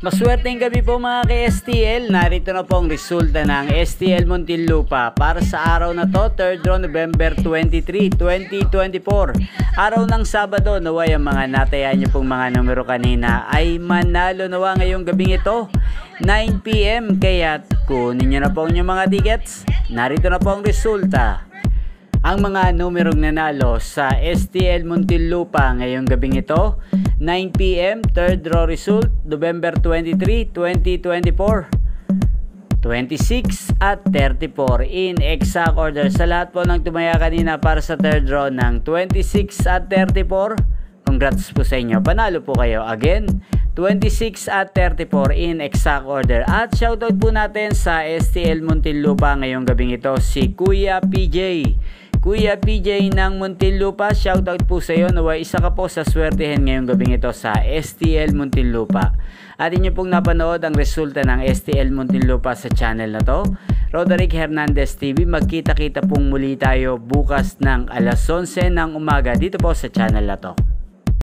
Maswerteng gabi po mga ka-STL. Narito na po ang resulta ng STL Muntinlupa para sa araw na to, 3rd draw November 23, 2024. Araw ng Sabado, naway ang mga natayan nyo pong mga numero kanina ay manalo nawa ngayong gabing ito, 9 PM. Kaya kunin nyo na po ang mga tickets. Narito na po ang resulta. Ang mga numerong nanalo sa STL Muntinlupa ngayong gabing ito, 9 PM, 3rd draw result, November 23, 2024. 26 at 34 in exact order. Sa lahat po ng tumaya kanina para sa 3rd draw ng 26 at 34, congrats po sa inyo. Panalo po kayo. Again, 26 at 34 in exact order. At shoutout po natin sa STL Muntinlupa ngayong gabing ito, si Kuya PJ. Kuya PJ ng Muntinlupa, shoutout po sa iyo. Naway isa ka po sa swertehin ngayong gabing ito sa STL Muntinlupa. At inyo pong napanood ang resulta ng STL Muntinlupa sa channel na to, Roderick Hernandez TV. Magkita-kita pong muli tayo bukas ng alas 11 ng umaga dito po sa channel na to.